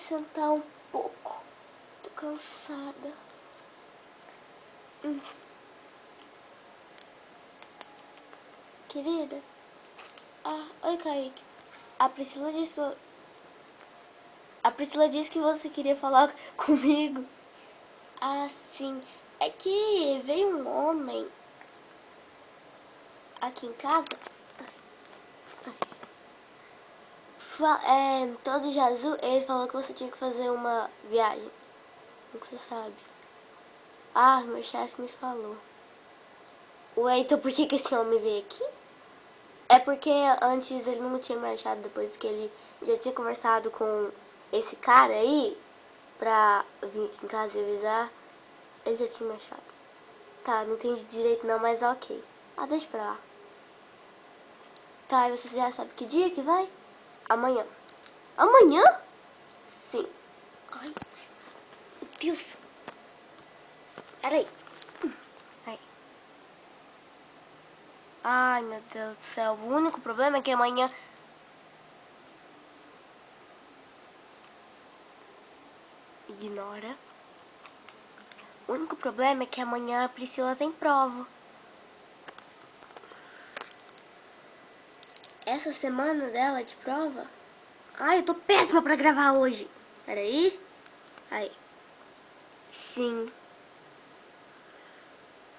sentar um pouco. Tô cansada. Querida? Oi, Kaique. A Priscila disse que você queria falar comigo. Sim. É que veio um homem aqui em casa. Todo de azul, ele falou que você tinha que fazer uma viagem. Como que você sabe? Meu chefe me falou. Ué, então por que esse homem veio aqui? É porque antes ele não tinha me achado, depois que ele já tinha conversado com esse cara aí, pra vir aqui em casa e avisar, ele já tinha me achado. Tá, não entendi direito não, mas ok. Deixa pra lá. Tá, e você já sabe que dia que vai? Amanhã. Amanhã? Sim. Ai, meu Deus. Peraí. Ai, meu Deus do céu. O único problema é que amanhã... Ignora. O único problema é que amanhã a Priscila tem prova. Essa semana dela de prova... Ai, eu tô péssima pra gravar hoje. Peraí. Aí. Sim.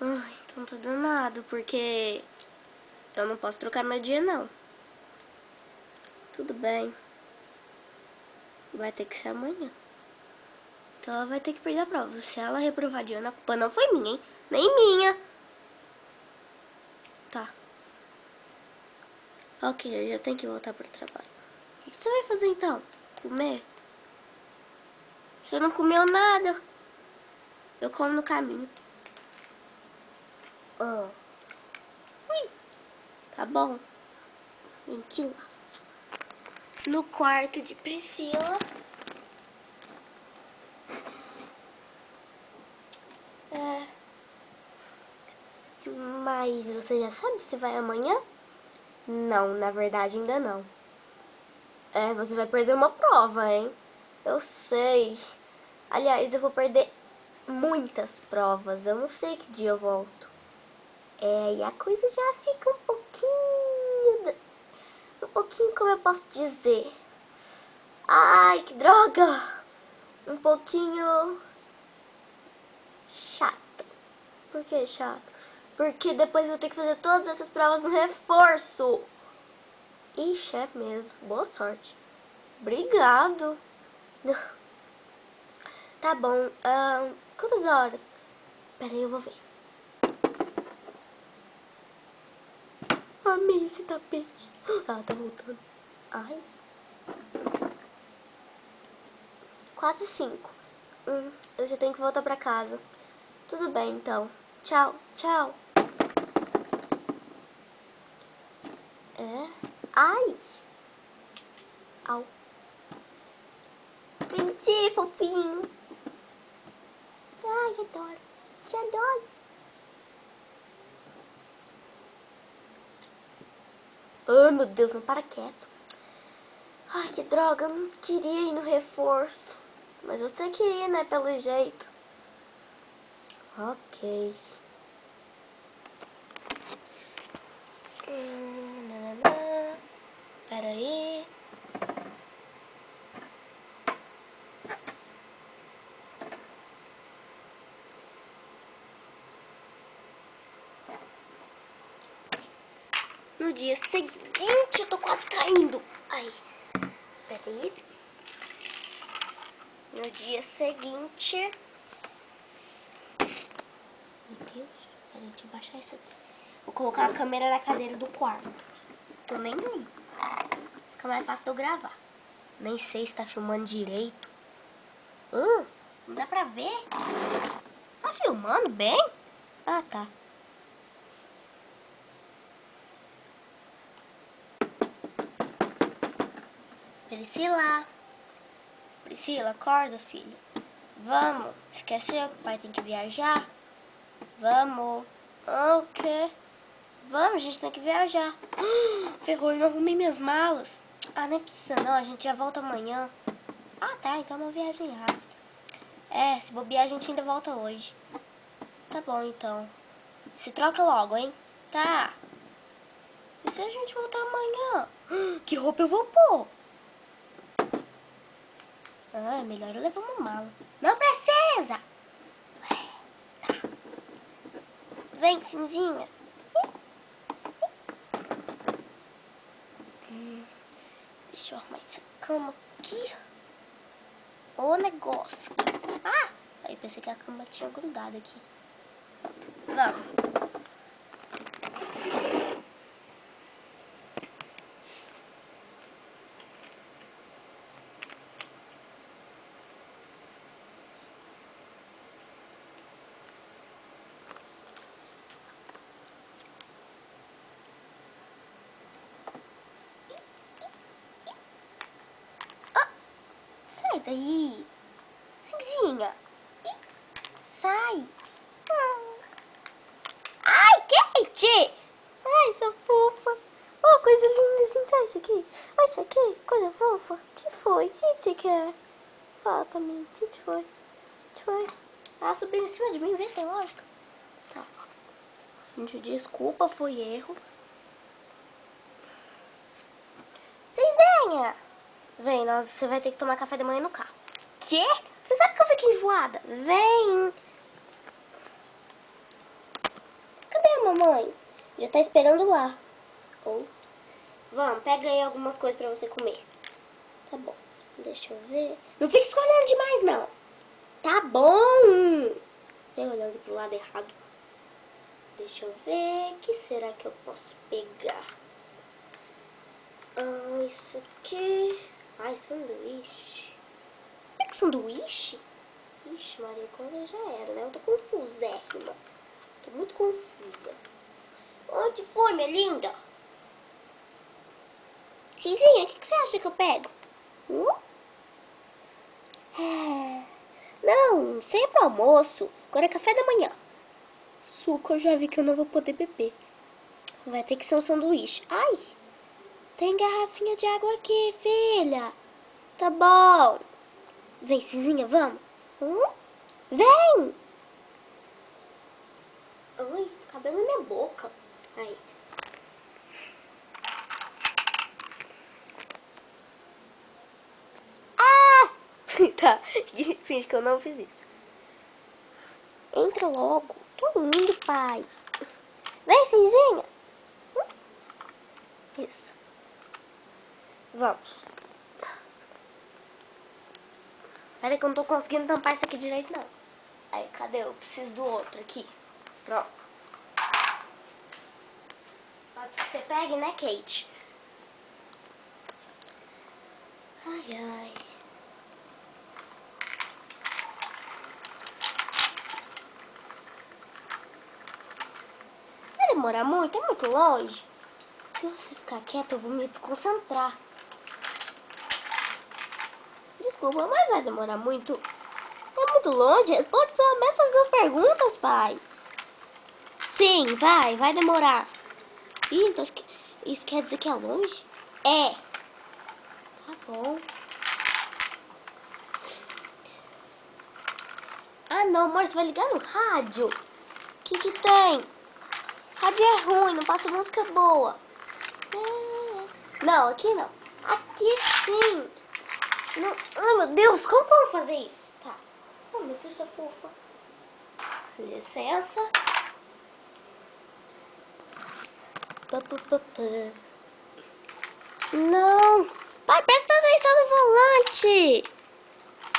Ai, então tô danado, porque eu não posso trocar meu dia, não. Tudo bem. Vai ter que ser amanhã. Então ela vai ter que perder a prova. Se ela reprovar de ano, a culpa não foi minha, hein? Nem minha. Tá. Ok, eu já tenho que voltar pro trabalho. O que você vai fazer então? Comer? Você não comeu nada. Eu como no caminho. Ui. Tá bom. Vem que laço. No quarto de Priscila. Mas você já sabe se vai amanhã? Não, na verdade ainda não. Você vai perder uma prova, hein? Eu sei. Aliás, eu vou perder muitas provas. Eu não sei que dia eu volto. E a coisa já fica um pouquinho... como eu posso dizer? Ai, que droga! Um pouquinho... chata. Por que chato? Porque depois eu vou ter que fazer todas essas provas no reforço. Ixi, é mesmo. Boa sorte. Obrigado. Tá bom. Quantas horas? Peraí, eu vou ver. Amei esse tapete. Ela tá voltando. Ai. Quase 5. Eu já tenho que voltar pra casa. Tudo bem, então. Tchau, tchau. Ai. Au. Prendi, fofinho. Ai, adoro. Te adoro. Ai, meu Deus, não para quieto. Ai, que droga, eu não queria ir no reforço. Mas eu tenho que ir, né, pelo jeito. Ok. Peraí. No dia seguinte, eu tô quase caindo. Ai, peraí. No dia seguinte... Meu Deus, peraí, deixa eu baixar isso aqui. Vou colocar a câmera na cadeira do quarto. Tô nem aí. Fica mais fácil de eu gravar. Nem sei se tá filmando direito. Não dá pra ver? Tá filmando bem? Tá. Priscila, acorda, filho. Vamos. Esqueceu que o pai tem que viajar? Vamos. O quê? Vamos, a gente tem que viajar. Ferrou, eu não arrumei minhas malas. Nem precisa não, a gente já volta amanhã. Ah, tá, então é uma viagem rápida. É, se bobear a gente ainda volta hoje. Tá bom, então. Se troca logo, hein? Tá. E se a gente voltar amanhã? Que roupa eu vou pôr? Ah, melhor eu levar uma mala. Não precisa! Tá. Vem, Cinzinha. Deixa eu arrumar essa cama aqui. Ô negócio. Ah! Aí pensei que a cama tinha grudado aqui. Vamos. Sai daí. Cinzinha. Sai. Ai, Kate! Ai, essa fofa. Oh, coisa linda, assim. Sai isso aqui. Olha isso aqui. Coisa fofa. O que foi? O que você quer? Fala pra mim. O que foi? O que foi? Ah, subiu em cima de mim. Vê se tem lógica. Tá. Gente, desculpa, foi erro. Cinzinha! Vem, você vai ter que tomar café da manhã no carro. Quê? Você sabe que eu fico enjoada? Vem! Cadê a mamãe? Já tá esperando lá. Ops. Vamos, pega aí algumas coisas pra você comer. Tá bom. Deixa eu ver. Não fica escolhendo demais, não. Tá bom. Eu olhando pro lado errado. Deixa eu ver. O que será que eu posso pegar? Isso aqui. Ai, sanduíche. É que sanduíche? Ixi, Maria, quando já era, né? Eu tô confusérrima. Tô muito confusa. Onde foi, minha linda? Cizinha, o que você acha que eu pego? Não, sempre almoço. Agora é café da manhã. Suco eu já vi que eu não vou poder beber. Vai ter que ser um sanduíche. Ai, tem garrafinha de água aqui, filha. Tá bom. Vem, Cizinha, vamos. Vem. Ai, cabelo na minha boca. Aí. Ah! Tá, finge que eu não fiz isso. Entra logo. Tô indo, pai. Vem, Cinzinha. Isso. Vamos. Peraí que eu não tô conseguindo tampar isso aqui direito, não. Aí, cadê? Eu preciso do outro aqui. Pronto. Pode ser que você pegue, né, Kate? Ai, ai. Vai demorar muito? É muito longe? Se você ficar quieta, eu vou me desconcentrar. Desculpa, mas vai demorar muito? É muito longe? Responde pelo menos essas duas perguntas, pai. Sim, vai demorar. Ih, então isso quer dizer que é longe? É. Tá bom. Ah, não, amor, você vai ligar no rádio? O que tem? Rádio é ruim, não passa música boa. Não, aqui não. Aqui sim. Não, ai, meu Deus, como que eu vou fazer isso? Tá. Oh, meu Deus, sua fofa. Licença. Não. Pai, presta atenção no volante.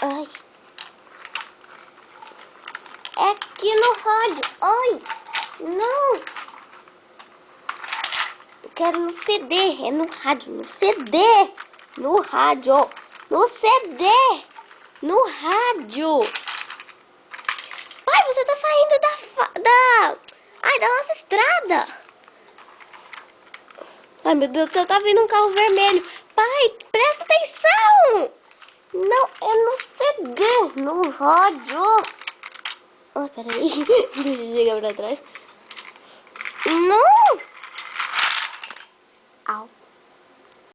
Ai. É aqui no rádio. Ai. Não. Eu quero no CD. É no rádio. No CD. No rádio. No CD. No rádio. Pai, você tá saindo da nossa estrada. Ai, meu Deus do céu, tá vindo um carro vermelho. Pai, presta atenção. Não, é no CD. No rádio. Ai, peraí. Deixa eu chegar pra trás.